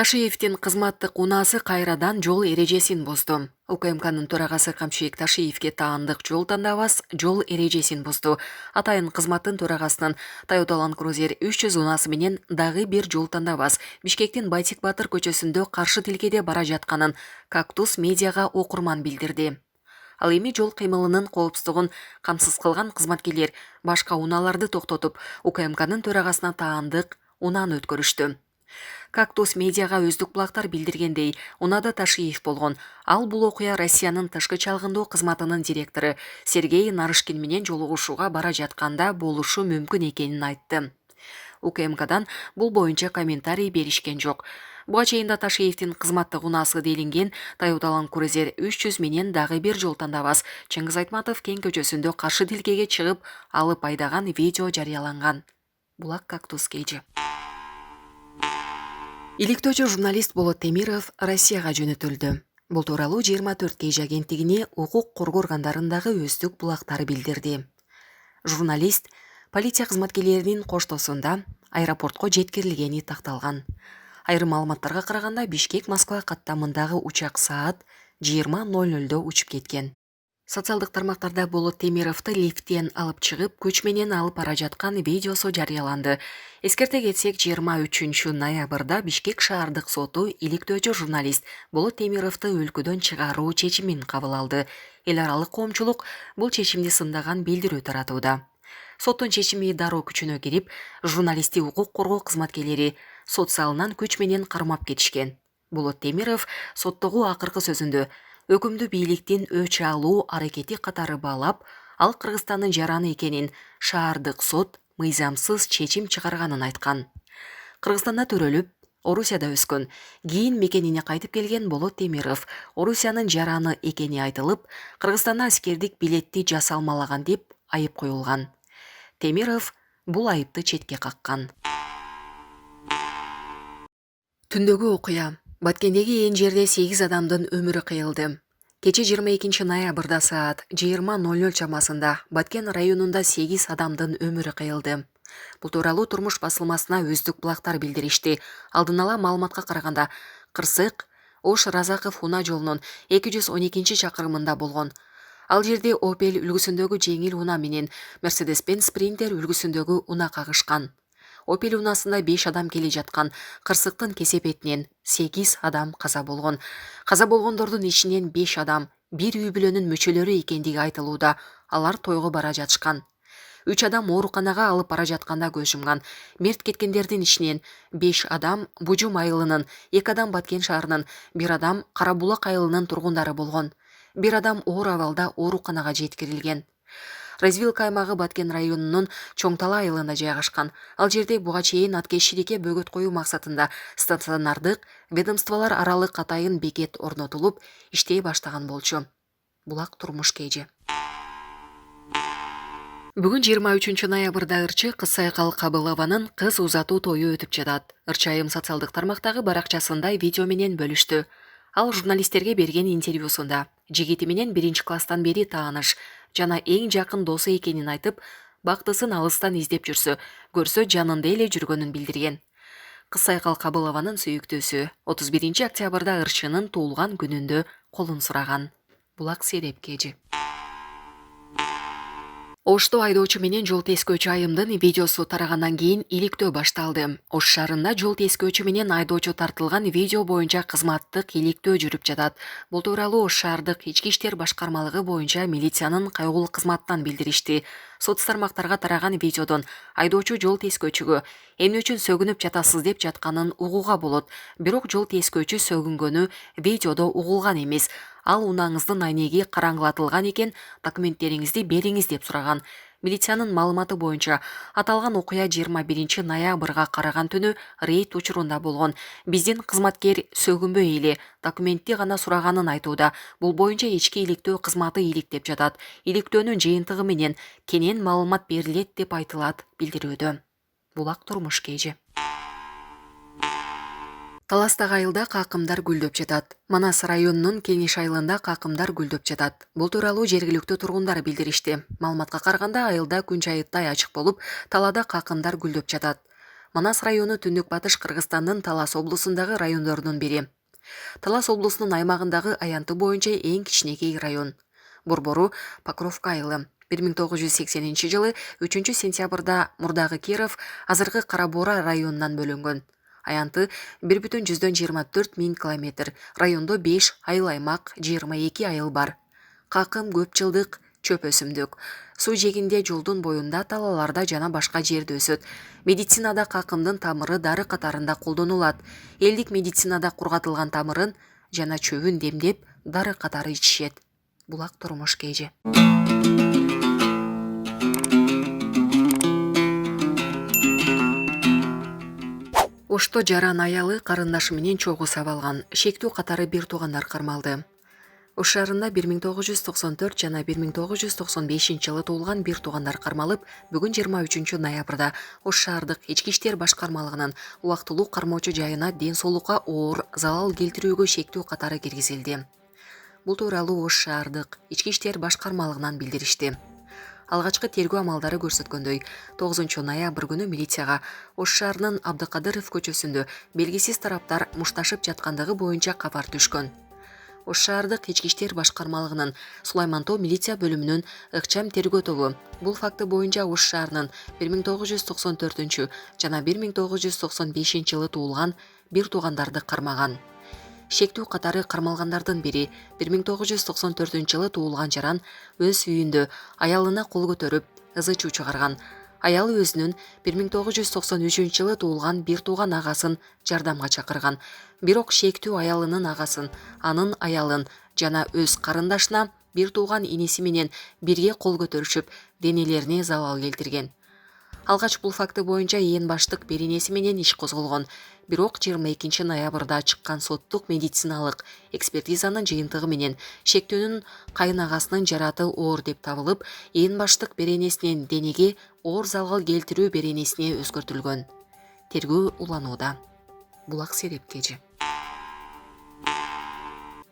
Ташиевдин кызматтык унаасы кайрадан жол эрежесин бузду. УКМКнын төрагасы Камчыбек Ташиевге таандык жол тандабас жол эрежесин бузду. Атайын кызматтын төрагасынын Toyota Land Cruiser 300 унаасы менен дагы бир жол тандабас Бишкектин Байтик Батыр көчөсүндө каршы тилкеде бара жатканын Кактус медиага окурман билдирди. Ал эми жол кыймылынын коопсуздугун камсыз кылган кызматкерлер башка унааларды токтотуп, УКМКнын төрагасына таандык унааны өткөрүштү. Кактус медиага өздүк булактар билдиргендей, унада Ташиев болгон. Ал бул окуя Россиянын тышкы чалгындоо кызматынын директору Сергей Нарышкин менен жолугушууга бара жатканда болушу мүмкүн экенин айтты. УКМКдан бул боюнча комментарий беришкен жок. Буга чейин да Ташиевдин кызматтык унаасы делинген Toyota Land Cruiser 300 менен дагы бир жол тандабас Чыңгыз Айтматов Кең көчөсүндө каршы тилкеге чыгып алып айдаган видео жарыяланган. Булак Кактус кейжи. Иликтөөчү журналист Болот Темиров Россияга жөнөтүлдү. Бул тууралуу 24 кейжи агенттигине укук коргоо органдарындагы өздүк булактар билдирди. Журналист полиция кызматкерлеринин коштоосунда аэропортко жеткирилгени такталган. Айрым маалыматтарга караганда Бишкек-Москва каттамындагы учак саат 20:00 учуп кеткен. Социалдык тармактарда Болот Темировду лифттен алып чыгып, күч менен алып бара жаткан видеосу жарыяланды. Эскерте кетсек, 23 ноябрда Бишкек шаардык соту иликтөөчү журналист Болот Темировду өлкөдөн чыгаруу чечимин кабыл алды. Эл аралык коомчулук бул чечимди сындаган билдирүү таратууда. Соттун чечими дароо күчүнө кирип, журналистти укук коргоо кызматкерлери сот залынан күч менен кармап кетишкен. Болот Темиров соттогу акыркы сөзүндө өкүмдү бийликтин өч алуу аракети катары баалап, ал Кыргызстандын жараны экенин шаардык сот мыйзамсыз чечим чыгарганын айткан. Кыргызстанда төрөлүп, Орусияда өскөн, кийин мекенине кайтып келген Болот Темиров Орусиянын жараны экени айтылып, Кыргызстанда аскердик билетти жасалмалаган деп айып коюлган. Темиров бул айыпты четке каккан. Түндөгү окуя. Баткендеги эң жерде 8 адамдын өмүрү кыйылды. Кече 22 ноябрда саат 20:00 чамасында Баткен районунда 8 адамдын өмүрү кыйылды. Бул тууралуу Турмуш басылмасына өздүк булактар билдиришти. Алдын ала маалыматка караганда, Кырсык Ош Разаков унаа жолунун 212 чакырымында болгон. Ал жерде Opel үлгүсүндөгү жеңил унаа менен Mercedes-Benz Sprinter үлгүсүндөгү унаа кагышкан. Opel унаасында 5 адам келе жаткан. Кырсыктын кесепетинен 8 адам каза болгон. Каза болгондордун ичинен 5 адам бир үй бүлөнүн мүчөлөрү экендиги айтылууда. Алар тойго бара жатышкан. 3 адам ооруканага алып бара жатканда көз жумган. Мерт кеткендердин ичинен 5 адам Бужум айылынын, 2 адам Баткен шаарынын, 1 адам Карабулак айылынын тургундары болгон. 1 адам оор абалда ооруканага жеткирилген. Развилка аймагы Баткен районунун Чоңтала айылында жайгашкан. Ал жерде буга чейин аткезчиликке бөгөт коюу максатында стационардык ведомстволор аралык атайын бекет орнотулуп, иштей баштаган болчу. Булак Турмуш кейжи. Бүгүн 23 ноябрда ырчы Кызсайкал Кабылованын кыз узатуу тою өтүп жатат. Ырчайым социалдык тармактагы баракчасында видео менен бөлүштү. Ал журналисттерге берген интервьюсунда жигити менен 1 класстан бери тааныш жана эң жакын досу экенин айтып, бактысын алыстан издеп жүрсө, көрсө жанында эле жүргөнүн билдирген. Кызсайкал Кабылованын сүйүктүүсү 31 октябрда ырчынын туулган күнүндө колун сураган. Булак Сереп кейжи. Ошто айдоочу менен жол тескөөчү айымдын видеосу тарагандан кийин иликтөө башталды. Ош шаарында жол тескөөчү менен айдоочу тартылган видео боюнча кызматтык иликтөө жүрүп жатат. Бул тууралуу Ош шаардык ички иштер башкармалыгы боюнча милициянын кайгылуу кызматынан билдиришти. Соц тармактарга тараган видеодон айдоочу жол тескөөчүгө эмне үчүн сөгүнүп жатасыз деп жатканын угууга болот. Бирок жол тескөөчү сөгүнгөнү видеодо угулган эмес. Ал унааңыздын айнеги караңгылатылган экен, документтериңизди бериңиз деп сураган. Милициянын маалыматы боюнча аталган окуя 21 ноябрга караган түнү рейд учурунда болгон. Биздин кызматкер сөгүнбөй эле документти гана сураганын айтууда. Бул боюнча ички иликтөө кызматы иликтеп жатат. Иликтөөнүн жыйынтыгы менен кенен маалымат берилет деп айтылат билдирүүдө. Булак Турмуш кейжи. Таластагы айылда какымдар гүлдөп жатат. Манас районунун Кеңеш айылында какымдар гүлдөп жатат. Бул тууралуу жергиликтүү тургундар билдиришти. Маалыматка караганда айылда күн чайыттай ачык болуп, талаада какымдар гүлдөп жатат. Манас району түндүк батыш Кыргызстандын Талас облусундагы райондордун бири. Талас облусунун аймагындагы аянты боюнча эң кичинекей район. Борбору Покровка айылы. 1980 жылы 3 сентябрда мурдагы Киров азыркы Карабора районунан бөлүнгөн. Аянты 1,24 миң километр. Райондо 5 айыл аймак, 22 айыл бар. Какым көп жылдык чөп өсүмдүк. Суу жегинде жолдун боюнда, талаларда жана башка жерде өсөт. Медицинада какымдын тамыры дары катарында колдонулат. Элдик медицинада кургатылган тамырын жана чөбүн демдеп, дары катары ичишет. Булак турмуш кежи. Ошто жаран аялы карындашы менен чогуу алган. Шектүү катары бир туугандар кармалды. Ош шаарында 1994 жана 1995 жылы туулган бир туугандар кармалып, бүгүн 23 ноябрда Ош шаардык ички иштер башкармалыгынын убактылуу кармоочу жайына ден соолукка оор залал келтирүүгө шектүү катары киргизилди. Бул тууралуу Ош шаардык ички иштер башкармалыгынан билдиришти. Алгачкы тергөө амалдары көрсөткөндөй, 9 ноябрь күнү милицияга Ош шаарынын Абдыкадыров көчөсүндө белгисиз тараптар мушташып жаткандыгы боюнча кабар түшкөн. Ош шаардык ички иштер башкармалыгынын Сулайман Тоо милиция бөлүмүнүн ыкчам тергөө тобу бул факты боюнча Ош шаарынын 1994 жана 1995 жылы туулган бир туугандарды кармаган. Шектүү катары кармалгандардын бири 1994 жылы туулган жаран өз үйүндө аялына кол көтөрүп, ызы-чуу чыгарган. Аялы өзүнүн 1993 жылы туулган бир тууган агасын жардамга чакырган. Бирок шектүү аялынын агасын, анын аялын жана өз карындашына бир тууган инеси менен бирге кол көтөрүшүп, денелерине залал келтирген. Алгач бул факты боюнча ээн баштык бир инеси менен иш козголгон. Бирок 22 ноябрда чыккан соттук медициналык экспертизанын жыйынтыгы менен шектүүнүн кайынагасынын жараты оор деп табылып, ээн баштык беренесинен денеге оор залал келтирүү беренесине өзгөртүлгөн. Тергөө уланууда. Булак серепкежи.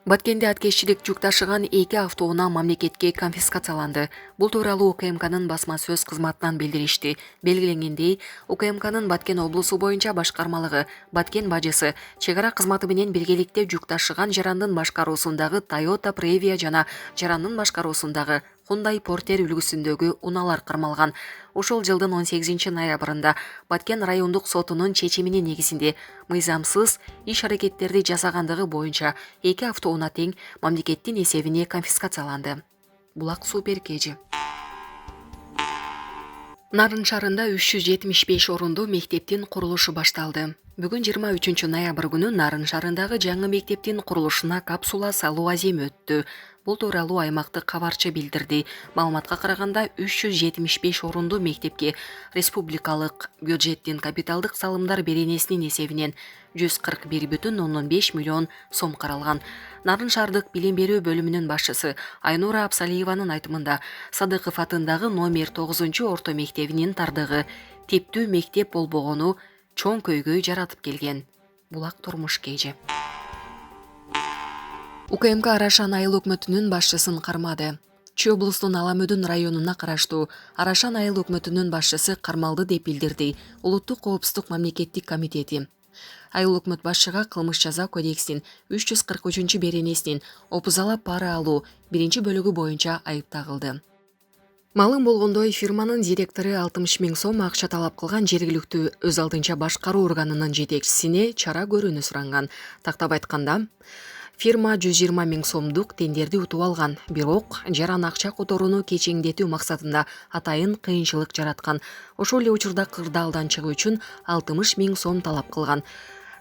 Баткенде аткезчилик жүк ташыган 2 автоунаа мамлекетке конфискацияланды. Бул тууралуу УКМКнын басма сөз кызматынан билдиришти. Белгиленгендей, УКМКнын Баткен облусу боюнча башкармалыгы Баткен бажысы чек ара кызматы менен биргеликте жүк ташыган жарандын башкаруусундагы Toyota Previa жана жарандын башкаруусундагы Hyundai Porter үлгүсүндөгү унаалар кармалган. Ошол жылдын 18 ноябрында Баткен райондук сотунун чечимине негизинде мыйзамсыз иш-аракеттерди жасагандыгы боюнча 2 автоунаа тең мамлекеттин эсебине конфискацияланды. Булак суперкежи. Нарын шаарында 375 орундуу мектептин курулушу башталды. Бүгүн 23 ноябрь күнү Нарын шаарындагы жаңы мектептин курулушуна капсула салуу аземи өттү. Бул тууралуу аймактык кабарчы билдирди. Маалыматка караганда 375 орундуу мектепке республикалык бюджеттин капиталдык салымдар беренесинин эсебинен 141,5 миллион сом каралган. Нарын шаардык билим берүү бөлүмүнүн башчысы Айнура Абсалиеванын айтымында Садыков атындагы номер 9 орто мектебинин тардыгы типтүү мектеп болбогону чоң көйгөй жаратып келген. Булак турмуш кежи. УКМК Арашан айыл өкмөтүнүн башчысын кармады. Чүй облусунун Аламөдүн районуна караштуу Арашан айыл өкмөтүнүн башчысы кармалды деп билдирди Улуттук коопсуздук мамлекеттик комитети. Айыл өкмөт башчыга кылмыш жаза кодексинин 343 беренесинин опузалап пара алуу 1-бөлүгү боюнча айып тагылды. Малым болгондой фирманын директору 60 000 сом акча талап кылган жергиликтүү өз алдынча башкаруу органынын жетекчисине чара көрүүнү суранган. Тактап айтканда, фирма 120 000 сомдук тендерди утуп алган, бирок жаран акча которууну кечеңдетүү максатында атайын кыйынчылык жараткан. Ошол эле учурда кырдаалдан чыгуу үчүн 60 000 сом талап кылган.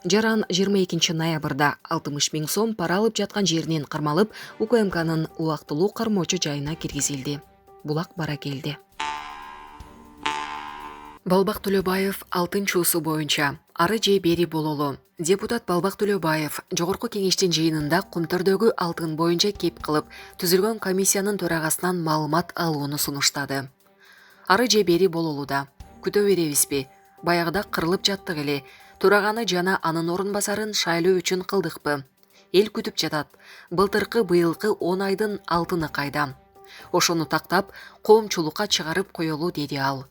Жаран 22 ноябрда 60 000 сом пара алып жаткан жеринен кармалып, УКМКнын убактылуу кармоочу жайына киргизилди. Булак Баракелди. Балбак Төлөбаев алтын чуусу боюнча ары же бери бололу. Депутат Балбак Төлөбаев жогорку кеңештин жыйынында Кумтөрдөгү алтын боюнча кеп кылып түзүлгөн комиссиянын төрагасынан маалымат алууну сунуштады. Ары же бери бололуда. Күтө беребизби? Баягыда кырылып жаттык эле. Төраганы жана анын орун басарын шайлоо үчүн кылдыкпы? Эл күтүп жатат. Былтыркы быйылкы 10 айдын алтыны кайда? Ошону тактап, коомчулукка чыгарып коелу деди ал.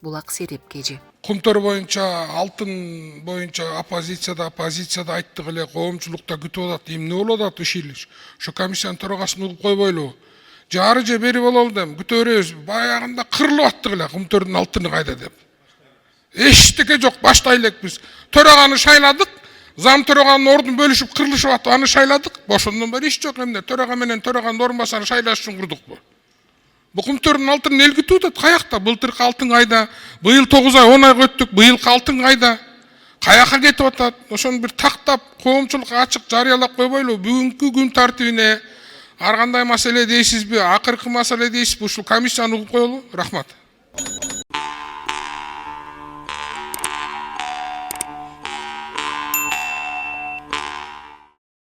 Булак Сереп кежи. Кумтөр боюнча, алтын боюнча оппозицияда айттык эле, коомчулукта күтүп атат. Эмне болуп атат ишилиш? Ошо комиссиянын төрагасын угуп койбойлубу? Жары же бери бололу дем, күтө беребиз. Баягында кырылып аттык эле кумтөрдүн алтыны кайда деп. Эчтеке жок, баштай элекпиз. Төраганы шайладык, зам төраганын ордун бөлүшүп кырылышып атып, аны шайладык. Ошондон бери иш жок эмне? Төрага менен төраганын ордун басарын шайлаш үчүн курдукпу? Бу кумтөрдүн алтынын эл күтүп атат. Каякта? Былтыркы алтын кайда? Быйыл 9 ай 10 айга өттүк. Быйылкы алтын кайда? Каяка кетип атат? Ошону бир тактап, коомчулукка ачык жарыялап койбойлу. Бүгүнкү күн тартибине ар кандай маселе дейсизби? Акыркы маселе дейсизби? Ушул комиссияны угуп коелу. Рахмат.